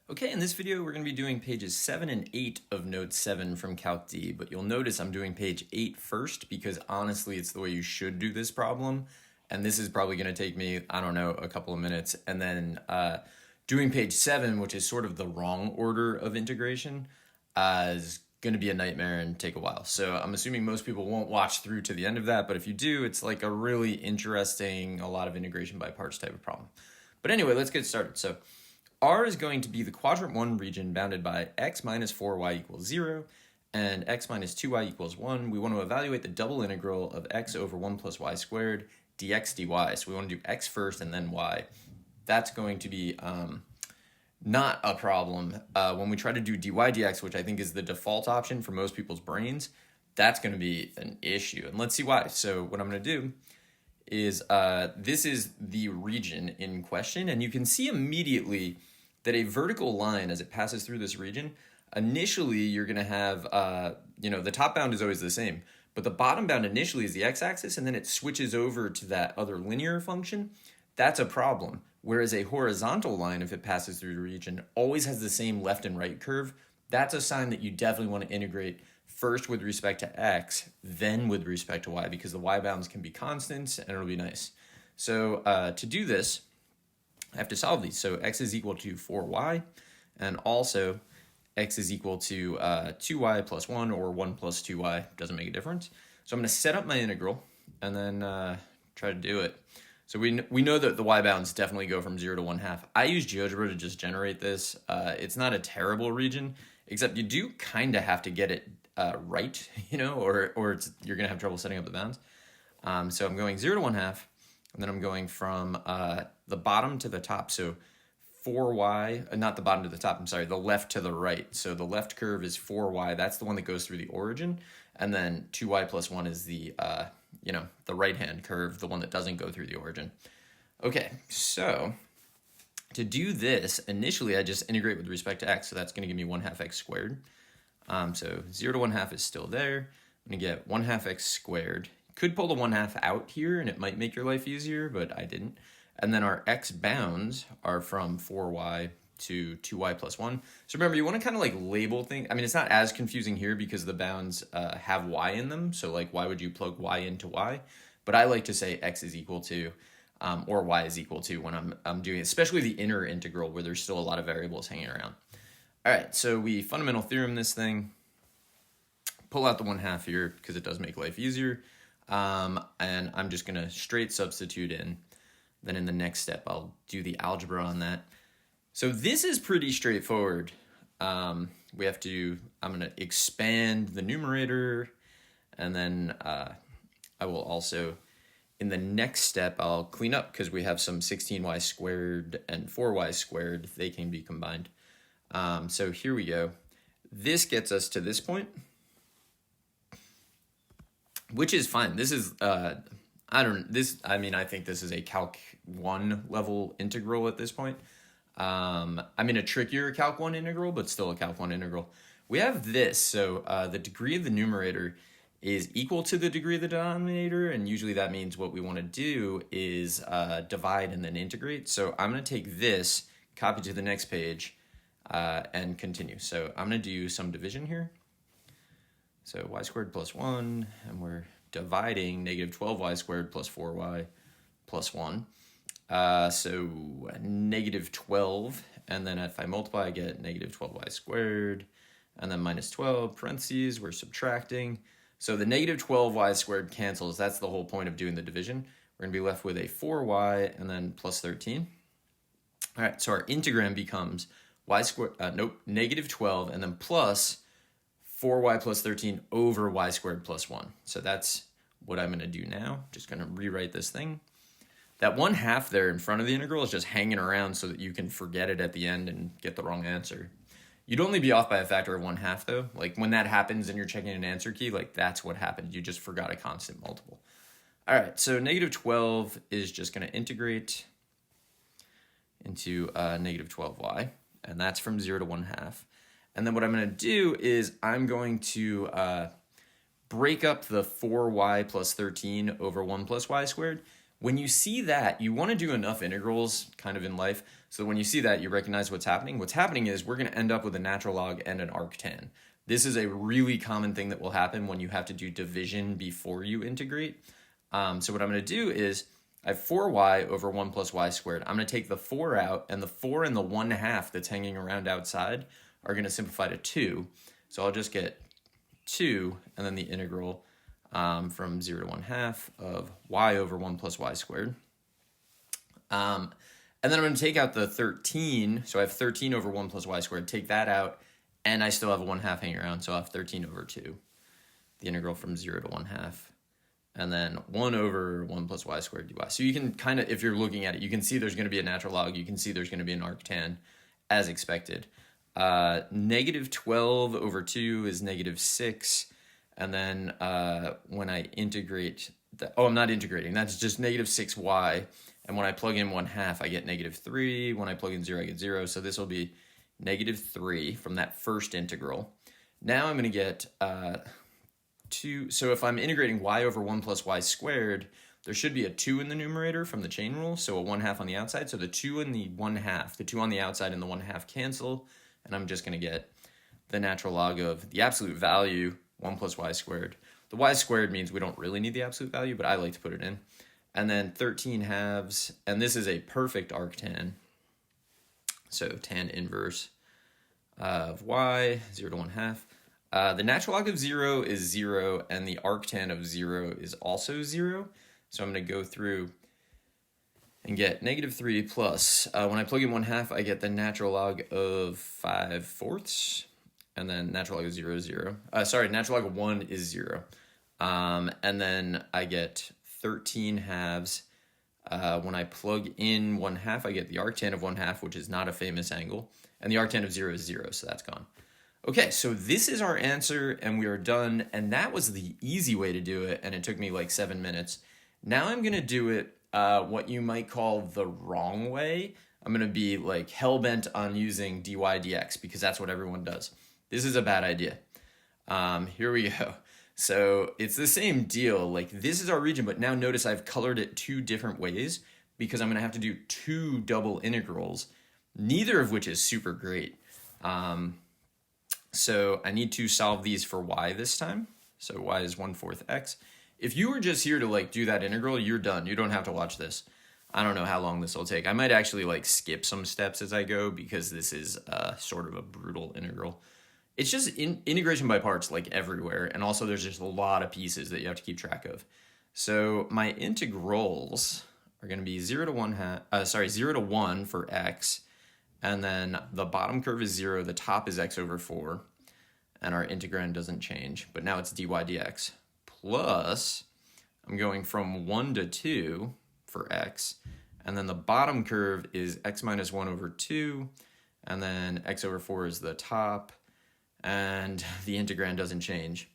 Okay, in this video, we're going to be doing pages 7 and 8 of Note 7 from Calc D, but you'll notice I'm doing page 8 first because honestly, it's the way you should do this problem. And this is probably going to take me, I don't know, a couple of minutes. And then doing page 7, which is sort of the wrong order of integration, is going to be a nightmare and take a while. So I'm assuming most people won't watch through to the end of that, but if you do, it's like a really interesting, a lot of integration by parts type of problem. But anyway, let's get started. So R is going to be the quadrant 1 region bounded by x minus 4y equals 0 and x minus 2y equals 1. We want to evaluate the double integral of x over 1 plus y squared dx dy. So we want to do x first and then y. That's going to be not a problem. When we try to do dy dx, which I think is the default option for most people's brains, that's going to be an issue. And let's see why. So what I'm going to do is this is the region in question, and you can see immediately that a vertical line, as it passes through this region, initially you're going to have, the top bound is always the same, but the bottom bound initially is the x-axis, and then it switches over to that other linear function. That's a problem. Whereas a horizontal line, if it passes through the region, always has the same left and right curve. That's a sign that you definitely want to integrate first with respect to x, then with respect to y, because the y bounds can be constants, and it'll be nice. So to do this, I have to solve these. So x is equal to 4y, and also x is equal to 2y plus 1, or 1 plus 2y, doesn't make a difference. So I'm going to set up my integral, and then try to do it. So we know that the y bounds definitely go from 0 to 1/2. I use GeoGebra to just generate this. It's not a terrible region, except you do kind of have to get it right, or you're going to have trouble setting up the bounds. So I'm going 0 to 1/2. And then I'm going from the bottom to the top. So 4y, not the bottom to the top, I'm sorry, the left to the right. So the left curve is 4y. That's the one that goes through the origin. And then 2y plus 1 is the right-hand curve, the one that doesn't go through the origin. Okay, so to do this, initially I just integrate with respect to x. So that's going to give me 1/2 x squared. So 0 to 1/2 is still there. I'm going to get 1/2 x squared. Could pull the 1/2 out here and it might make your life easier, but I didn't. And then our x bounds are from 4y to 2y plus 1. So remember, you want to kind of like label things. I mean, it's not as confusing here because the bounds have y in them. So like, why would you plug y into y? But I like to say x is equal to or y is equal to when I'm doing it, especially the inner integral where there's still a lot of variables hanging around. All right, so we fundamental theorem this thing. Pull out the 1/2 here because it does make life easier. And I'm just going to straight substitute in. Then in the next step, I'll do the algebra on that. So this is pretty straightforward. I'm going to expand the numerator, and then I will also, in the next step, I'll clean up because we have some 16y squared and 4y squared. They can be combined. So here we go. This gets us to this point, which is fine. This is, I think this is a Calc 1 level integral at this point. A trickier Calc 1 integral, but still a Calc 1 integral. We have this, so the degree of the numerator is equal to the degree of the denominator, and usually that means what we want to do is divide and then integrate. So I'm going to take this, copy to the next page, and continue. So I'm going to do some division here. So y squared plus 1, and we're dividing negative 12y squared plus 4y plus 1. So negative 12, and then if I multiply, I get negative 12y squared, and then minus 12, parentheses, we're subtracting. So the negative 12y squared cancels. That's the whole point of doing the division. We're going to be left with a 4y and then plus 13. All right, so our integram becomes negative 12, and then plus 4y plus 13 over y squared plus 1. So that's what I'm going to do now. Just going to rewrite this thing. That 1/2 there in front of the integral is just hanging around so that you can forget it at the end and get the wrong answer. You'd only be off by a factor of 1/2 though. Like when that happens and you're checking an answer key, like that's what happened. You just forgot a constant multiple. All right, so negative 12 is just going to integrate into negative 12y, and that's from 0 to 1/2. And then what I'm going to do is I'm going to break up the 4y plus 13 over 1 plus y squared. When you see that, you want to do enough integrals kind of in life So when you see that, you recognize what's happening. What's happening is we're going to end up with a natural log and an arctan. This is a really common thing that will happen when you have to do division before you integrate. So what I'm going to do is I have 4y over 1 plus y squared. I'm going to take the 4 out, and the 4 and the 1/2 that's hanging around outside are going to simplify to 2. So I'll just get 2, and then the integral from 0 to 1/2 of y over 1 plus y squared. And then I'm going to take out the 13. So I have 13 over 1 plus y squared. Take that out, and I still have a 1/2 hanging around. So I have 13 over 2. The integral from 0 to 1/2. And then 1 over 1 plus y squared dy. So you can kind of, if you're looking at it, you can see there's going to be a natural log. You can see there's going to be an arctan as expected. Negative 12 over 2 is negative 6. And then when I integrate, I'm not integrating. That's just negative 6y. And when I plug in 1/2, I get negative 3. When I plug in 0, I get 0. So this will be negative 3 from that first integral. Now I'm going to get 2. So if I'm integrating y over 1 plus y squared, there should be a 2 in the numerator from the chain rule, so a 1/2 on the outside. So the 2 and the 1/2, the 2 on the outside and the 1/2 cancel, and I'm just going to get the natural log of the absolute value, 1 plus y squared. The y squared means we don't really need the absolute value, but I like to put it in. And then 13 halves, and this is a perfect arctan. So tan inverse of y, 0 to 1/2. The natural log of 0 is 0, and the arctan of 0 is also 0. So I'm going to go through and get negative 3 plus. When I plug in 1/2, I get the natural log of 5/4. And then natural log of 0 is 0. Natural log of 1 is 0. And then I get 13 halves. When I plug in 1/2, I get the arctan of 1/2, which is not a famous angle. And the arctan of 0 is 0, so that's gone. Okay, so this is our answer, and we are done. And that was the easy way to do it, and it took me like 7 minutes. Now I'm going to do it what you might call the wrong way. I'm going to be like hell-bent on using dy dx, because that's what everyone does. This is a bad idea. Here we go. So it's the same deal. Like, this is our region, but now notice I've colored it 2 different ways because I'm going to have to do 2 double integrals, neither of which is super great. So I need to solve these for y this time. So y is 1/4 x. If you were just here to like do that integral, you're done. You don't have to watch this. I don't know how long this will take. I might actually like skip some steps as I go because this is sort of a brutal integral. It's just integration by parts like everywhere. And also there's just a lot of pieces that you have to keep track of. So my integrals are going to be 0 to 1 for x. And then the bottom curve is 0, the top is x over 4, and our integrand doesn't change, but now it's dy dx. Plus, I'm going from 1 to 2 for x, and then the bottom curve is x minus 1 over 2, and then x over 4 is the top, and the integrand doesn't change,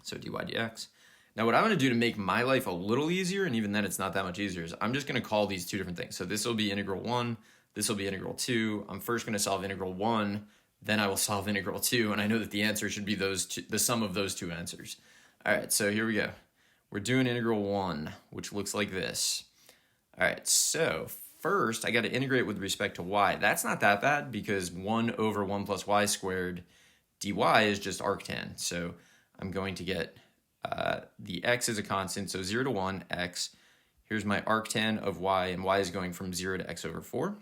so dy dx. Now what I'm going to do to make my life a little easier, and even then it's not that much easier, is I'm just going to call these 2 different things. So this will be integral 1, this will be integral 2. I'm first going to solve integral 1, then I will solve integral 2, and I know that the answer should be those two, the sum of those 2 answers. All right, so here we go. We're doing integral 1, which looks like this. All right, so first I got to integrate with respect to y. That's not that bad because 1 over 1 plus y squared dy is just arctan. So I'm going to get the x is a constant, so 0 to 1, x. Here's my arctan of y, and y is going from 0 to x over 4.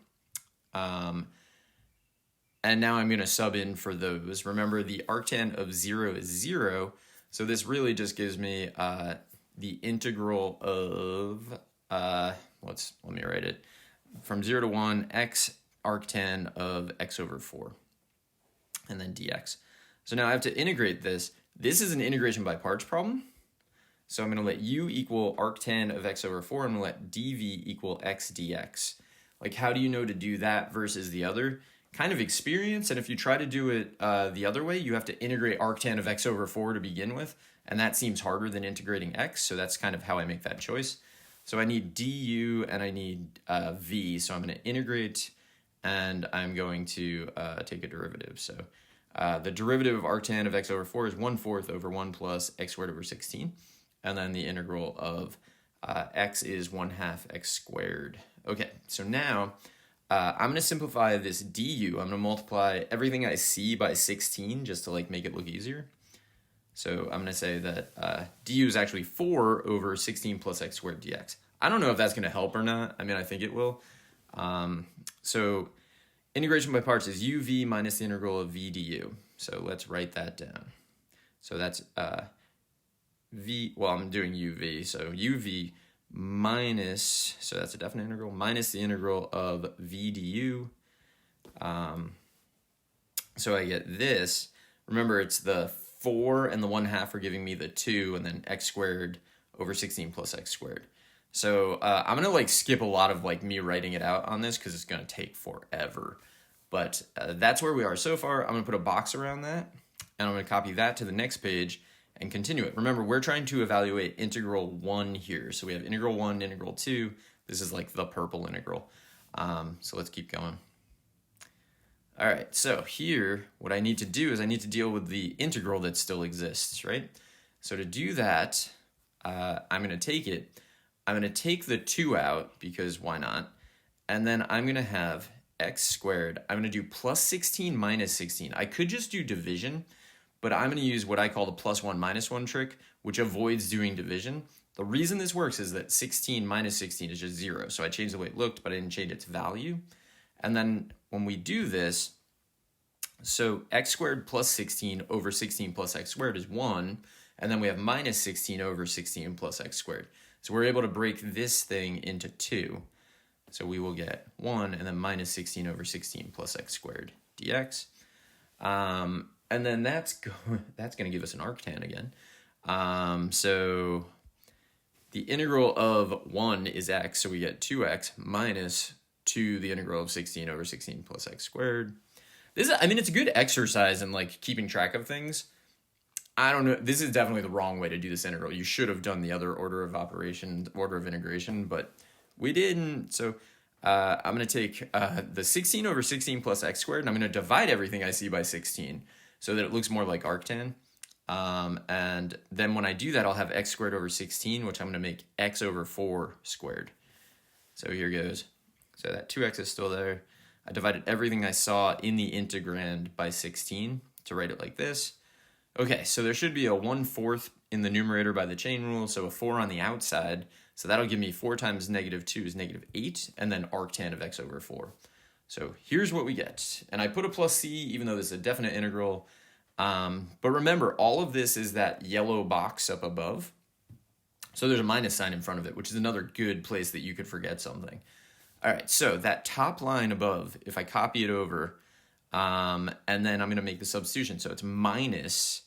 And now I'm going to sub in for those. Remember, the arctan of 0 is 0, so this really just gives me the integral of, let me write it, from 0 to 1, x arctan of x over 4, and then dx. So now I have to integrate this. This is an integration by parts problem. So I'm going to let u equal arctan of x over 4, and I'm going to let dv equal x dx. Like, how do you know to do that versus the other? Kind of experience, and if you try to do it the other way, you have to integrate arctan of x over 4 to begin with, and that seems harder than integrating x, so that's kind of how I make that choice. So I need du and I need v, so I'm going to integrate, and I'm going to take a derivative. So the derivative of arctan of x over 4 is 1/4 over 1 plus x squared over 16, and then the integral of x is 1/2 x squared. Okay, so now I'm going to simplify this du. I'm going to multiply everything I see by 16 just to like make it look easier. So I'm going to say that du is actually 4 over 16 plus x squared dx. I don't know if that's going to help or not. I mean, I think it will. So integration by parts is uv minus the integral of v du. So let's write that down. So that's v, well, I'm doing uv. So uv minus, so that's a definite integral, minus the integral of v du. So I get this. Remember, it's the 4 and the 1/2 are giving me the 2, and then x squared over 16 plus x squared. So I'm going to like skip a lot of like me writing it out on this because it's going to take forever. But that's where we are so far. I'm going to put a box around that, and I'm going to copy that to the next page and continue it. Remember, we're trying to evaluate integral 1 here. So we have integral 1, integral 2. This is like the purple integral. So let's keep going. All right, so here, what I need to do is I need to deal with the integral that still exists, right? So to do that, I'm going to take it. I'm going to take the 2 out, because why not? And then I'm going to have x squared. I'm going to do plus 16 minus 16. I could just do division, but I'm going to use what I call the plus 1 minus 1 trick, which avoids doing division. The reason this works is that 16 minus 16 is just 0. So I changed the way it looked, but I didn't change its value. And then when we do this, so x squared plus 16 over 16 plus x squared is 1. And then we have minus 16 over 16 plus x squared. So we're able to break this thing into 2. So we will get 1 and then minus 16 over 16 plus x squared dx. And then that's going to give us an arctan again. So the integral of 1 is x, so we get 2x minus 2 the integral of 16 over 16 plus x squared. I mean, it's a good exercise in like keeping track of things. I don't know. This is definitely the wrong way to do this integral. You should have done the other order of operations, order of integration, but we didn't. So I'm going to take the 16 over 16 plus x squared, and I'm going to divide everything I see by 16 so that it looks more like arctan. And then when I do that, I'll have x squared over 16, which I'm going to make x over 4 squared. So here goes. So that 2x is still there. I divided everything I saw in the integrand by 16 to write it like this. Okay, so there should be a 1/4 in the numerator by the chain rule, so a 4 on the outside. So that'll give me 4 times negative 2 is negative 8, and then arctan of x over 4. So here's what we get. And I put a plus c, even though this is a definite integral. But remember, all of this is that yellow box up above. So there's a minus sign in front of it, which is another good place that you could forget something. All right, so that top line above, if I copy it over, and then I'm going to make the substitution. So it's minus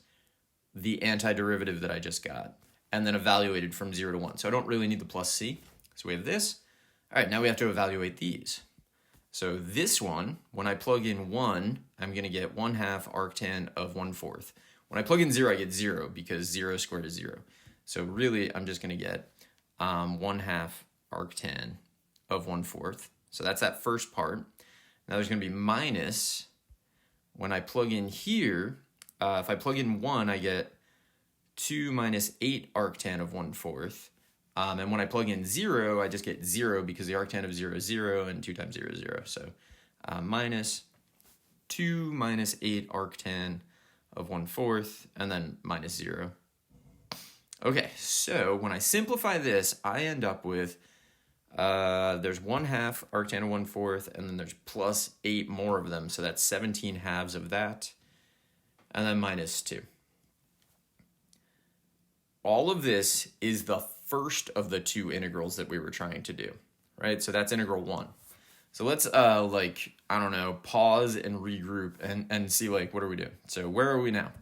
the antiderivative that I just got, and then evaluated from 0 to 1. So I don't really need the plus c. So we have this. All right, now we have to evaluate these. So this one, when I plug in 1, I'm going to get 1/2 arctan of 1/4. When I plug in 0, I get 0 because 0 squared is 0. So really, I'm just going to get 1/2 arctan of 1/4. So that's that first part. Now there's going to be minus, when I plug in here, if I plug in 1, I get 2 minus 8 arctan of 1/4. And when I plug in 0, I just get 0 because the arctan of 0 is 0, and 2 times 0 is 0. So minus 2 minus 8 arctan of 1/4, and then minus 0. Okay, so when I simplify this, I end up with, there's 1/2 arctan of 1/4, and then there's plus 8 more of them, so that's 17 halves of that, and then minus 2. All of this is the first of the 2 integrals that we were trying to do, right? So that's integral 1. So let's, pause and regroup and see, what do we do? So where are we now?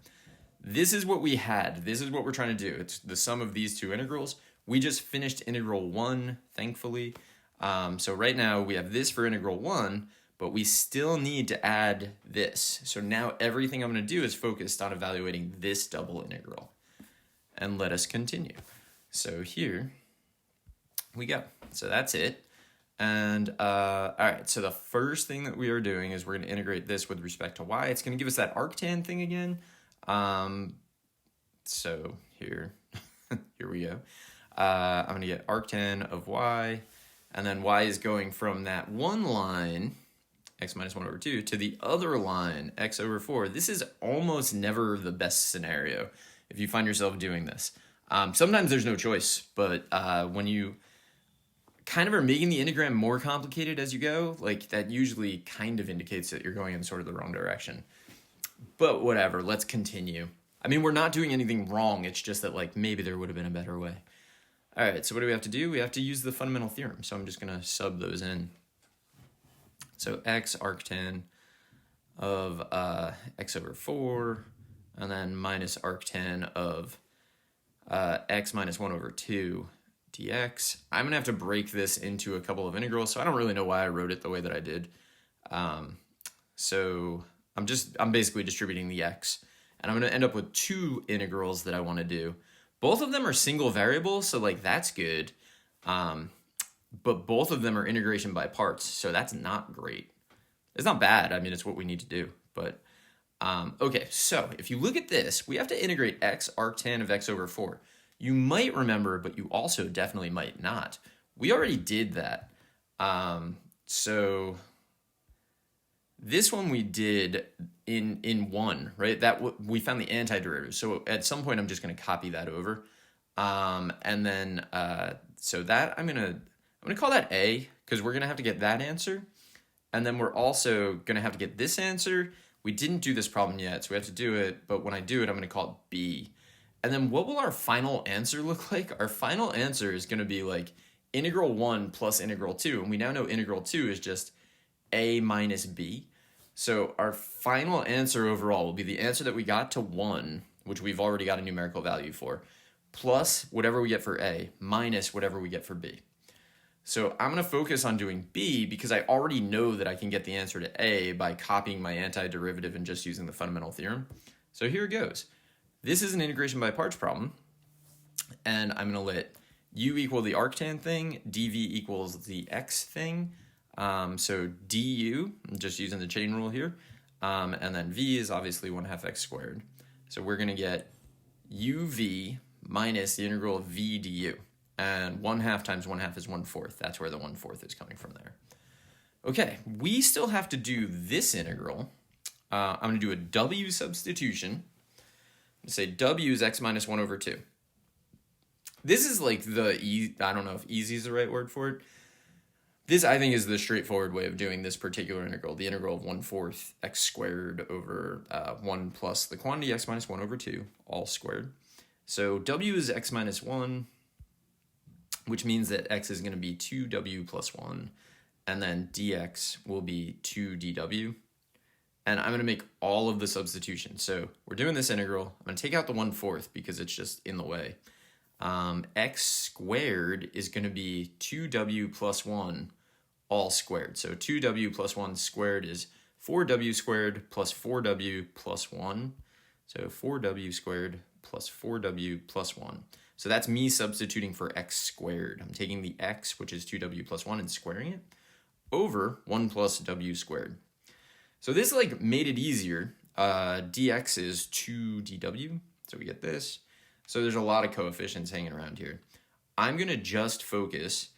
This is what we had. This is what we're trying to do. It's the sum of these 2 integrals. We just finished integral 1, thankfully. So right now we have this for integral 1, but we still need to add this. So now everything I'm going to do is focused on evaluating this double integral. And let us continue. So here we go. So that's it. And all right, so the first thing that we are doing is we're going to integrate this with respect to y. It's going to give us that arctan thing again. So here we go. I'm going to get arctan of y, And then y is going from that one line, x minus 1 over 2, to the other line, x over 4. This is almost never the best scenario if you find yourself doing this. Sometimes there's no choice, but when you kind of are making the integram more complicated as you go, like that usually kind of indicates that you're going in sort of the wrong direction. But whatever, let's continue. I mean, we're not doing anything wrong. It's just that like maybe there would have been a better way. All right, so what do we have to do? We have to use the fundamental theorem. So I'm just going to sub those in. So x arctan of x over 4, and then minus arctan of x minus 1 over 2 dx. I'm going to have to break this into a couple of integrals, so I don't really know why I wrote it the way that I did. So I'm basically distributing the x, and I'm going to end up with two integrals that I want to do. Both of them are single variables, so like that's good. But both of them are integration by parts, so that's not great. It's not bad. I mean, it's what we need to do. But okay, so if you look at this, we have to integrate x arctan of x over 4. You might remember, but you also definitely might not. We already did that. So this one we did in 1, right? We found the antiderivative. So at some point, I'm just going to copy that over. And then, so that I'm going to call that A, because we're going to have to get that answer. And then we're also going to have to get this answer. We didn't do this problem yet, so we have to do it. But when I do it, I'm going to call it B. And then what will our final answer look like? Our final answer is going to be like integral 1 plus integral 2. And we now know integral 2 is just A minus B. So our final answer overall will be the answer that we got to 1, which we've already got a numerical value for, plus whatever we get for A, minus whatever we get for B. So I'm going to focus on doing B because I already know that I can get the answer to A by copying my antiderivative and just using the fundamental theorem. So here it goes. This is an integration by parts problem, and I'm going to let u equal the arctan thing, dv equals the x thing. So du, I'm just using the chain rule here, and then v is obviously 1/2 x squared. So we're going to get uv minus the integral of v du. And 1/2 times 1/2 is 1/4. That's where the 1/4 is coming from there. Okay, we still have to do this integral. I'm going to do a w substitution. Say w is x minus 1 over 2. This is like I don't know if easy is the right word for it. This, I think, is the straightforward way of doing this particular integral, the integral of 1/4 x squared over 1 plus the quantity x minus 1 over 2, all squared. So w is x minus 1, which means that x is going to be 2w plus 1, and then dx will be 2dw. And I'm going to make all of the substitutions. So we're doing this integral. I'm going to take out the 1/4 because it's just in the way. X squared is going to be 2w plus 1 all squared. So 2w plus 1 squared is 4w squared plus 4w plus 1. So 4w squared plus 4w plus 1. So that's me substituting for x squared. I'm taking the x, which is 2w plus 1, and squaring it over 1 plus w squared. So this like made it easier. Dx is 2dw, so we get this. So there's a lot of coefficients hanging around here. I'm going to just focus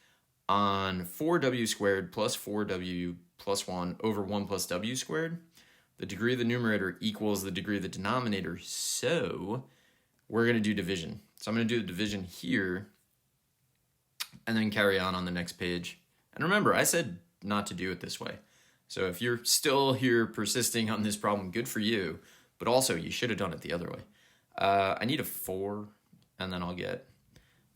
on 4w squared plus 4w plus 1 over 1 plus w squared. The degree of the numerator equals the degree of the denominator, so we're going to do division. So I'm going to do the division here and then carry on the next page. And remember, I said not to do it this way. So if you're still here persisting on this problem, good for you. But also, you should have done it the other way. I need a 4, and then I'll get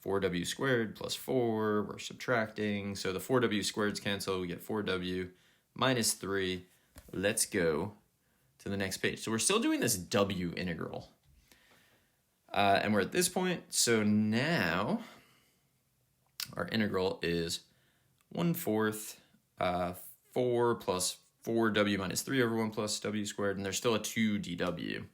4w squared plus 4. We're subtracting. So the 4w squareds cancel. We get 4w minus 3. Let's go to the next page. So we're still doing this w integral. And we're at this point. So now our integral is 1/4 4 plus 4w minus 3 over 1 plus w squared, and there's still a 2dw.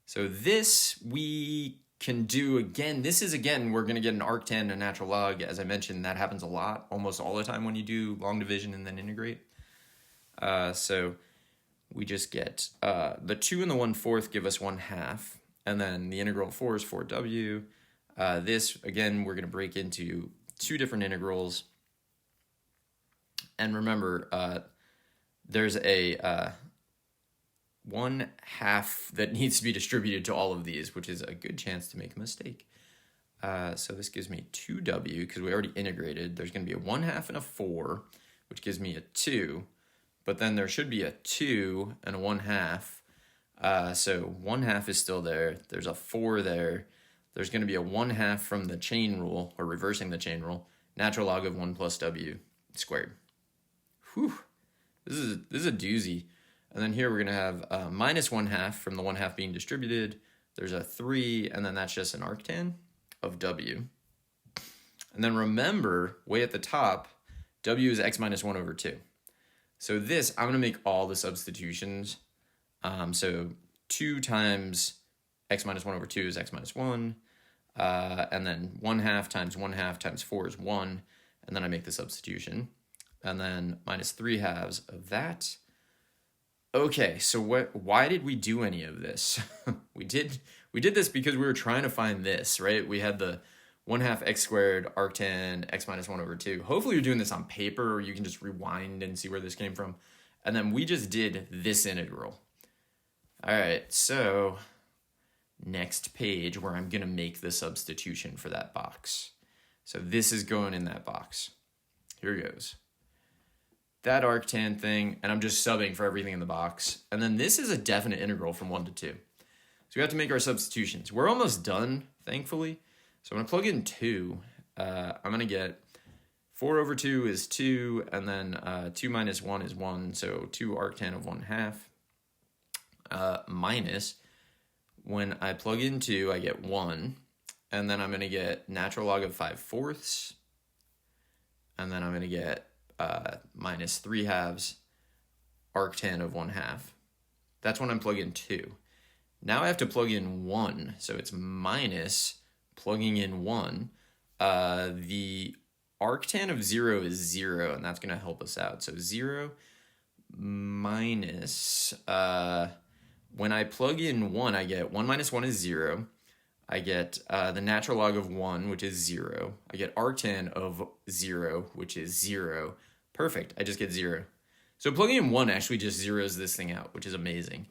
So this we can do again. This is, again, we're going to get an arctan and a natural log. As I mentioned, that happens a lot, almost all the time when you do long division and then integrate. So we just get the 2 and the 1/4 give us 1/2, and then the integral of 4 is 4w. This, again, we're going to break into two different integrals. And remember, there's a 1/2 that needs to be distributed to all of these, which is a good chance to make a mistake. So this gives me 2w, because we already integrated. There's going to be a 1/2 and a 4, which gives me a 2. But then there should be a 2 and a 1/2. So 1/2 is still there. There's a 4 there. There's going to be a 1/2 from the chain rule, or reversing the chain rule. Natural log of 1 plus w squared. Whew. This is a doozy. And then here we're going to have minus 1/2 from the 1/2 being distributed. There's a 3, and then that's just an arctan of w. And then remember, way at the top, w is x minus 1 over 2. So this, I'm going to make all the substitutions. So 2 times x minus 1 over 2 is x minus 1. And then 1/2 times 1/2 times 4 is 1. And then I make the substitution. And then minus 3/2 of that. Okay, so why did we do any of this? we did this because we were trying to find this, right? We had the 1/2 x squared arctan x minus 1 over 2. Hopefully you're doing this on paper, or you can just rewind and see where this came from. And then we just did this integral. All right, so next page where I'm going to make the substitution for that box. So this is going in that box. Here goes. That arctan thing, and I'm just subbing for everything in the box. And then this is a definite integral from 1 to 2. So we have to make our substitutions. We're almost done, thankfully. So I'm going to plug in 2. I'm going to get 4 over 2 is 2, and then 2 minus 1 is 1, so 2 arctan of 1/2. Minus, when I plug in 2, I get 1, and then I'm going to get natural log of 5/4, and then I'm going to get minus 3/2 arctan of 1/2. That's when I'm plugging 2. Now I have to plug in 1, so it's minus plugging in 1. The arctan of 0 is 0, and that's going to help us out. So 0 minus, when I plug in 1, I get 1 minus 1 is 0. I get the natural log of 1, which is 0. I get arctan of 0, which is 0. Perfect, I just get 0. So plugging in 1 actually just zeroes this thing out, which is amazing.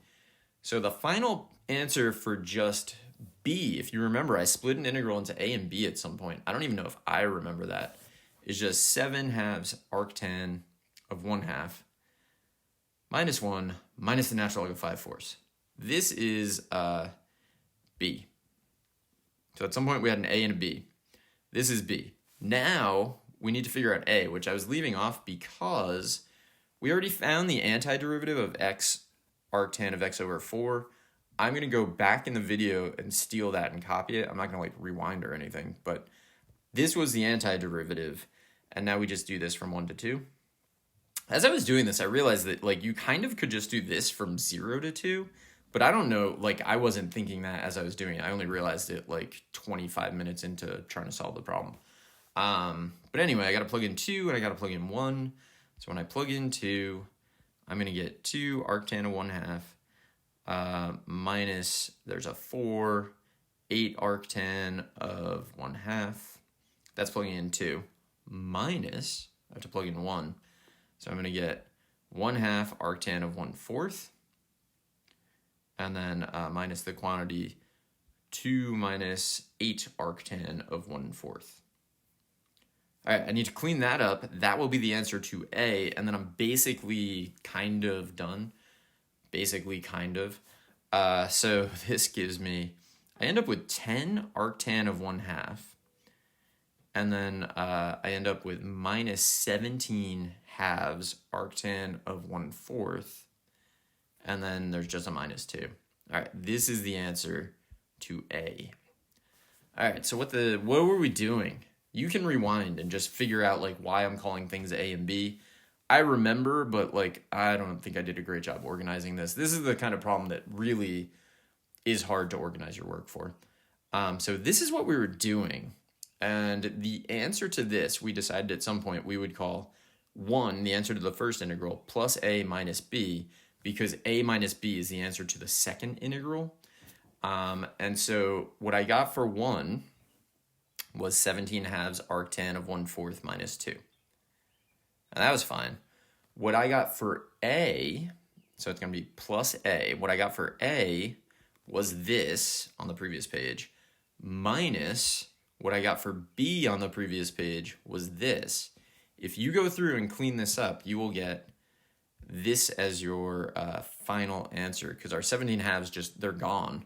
So the final answer for just b, if you remember, I split an integral into a and b at some point. I don't even know if I remember that. Is just 7/2 arctan of 1/2 minus 1 minus the natural log of 5/4. This is b. So at some point we had an a and a b. This is b. Now we need to figure out a, which I was leaving off because we already found the antiderivative of x arctan of x over 4. I'm going to go back in the video and steal that and copy it. I'm not going to rewind or anything, but this was the antiderivative, and now we just do this from 1 to 2. As I was doing this, I realized that you kind of could just do this from 0 to 2, but I don't know, I wasn't thinking that as I was doing it. I only realized it 25 minutes into trying to solve the problem. But anyway, I got to plug in 2 and I got to plug in 1. So when I plug in 2, I'm going to get 2 arctan of 1/2 minus, there's a 4, 8 arctan of 1/2. That's plugging in 2. Minus, I have to plug in 1. So I'm going to get 1/2 arctan of 1/4. And then minus the quantity 2 minus 8 arctan of 1/4. All right, I need to clean that up. That will be the answer to A, and then I'm basically kind of done. Basically kind of. So this gives me, I end up with 10 arctan of 1/2. And then I end up with minus 17 halves arctan of 1/4. And then there's just a minus 2. All right, this is the answer to A. All right, so what were we doing? You can rewind and just figure out why I'm calling things A and B. I remember, but I don't think I did a great job organizing this. This is the kind of problem that really is hard to organize your work for. So this is what we were doing. And the answer to this, we decided at some point we would call 1, the answer to the first integral, plus A minus B, because A minus B is the answer to the second integral. And so what I got for 1 was 17 halves arctan of 1/4 minus 2. And that was fine. What I got for A, so it's going to be plus A. What I got for A was this on the previous page, minus what I got for B on the previous page was this. If you go through and clean this up, you will get this as your final answer, because our 17 halves just, they're gone.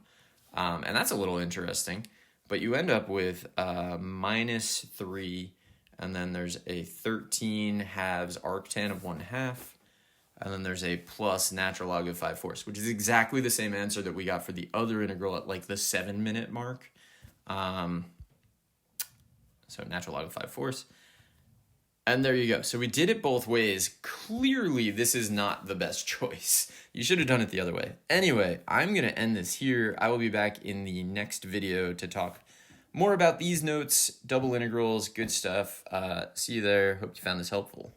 And that's a little interesting. But you end up with minus 3, and then there's a 13 halves arctan of 1/2, and then there's a plus natural log of 5/4, which is exactly the same answer that we got for the other integral at like the 7-minute mark. So natural log of 5/4. And there you go. So we did it both ways. Clearly, this is not the best choice. You should have done it the other way. Anyway, I'm going to end this here. I will be back in the next video to talk more about these notes, double integrals, good stuff. See you there. Hope you found this helpful.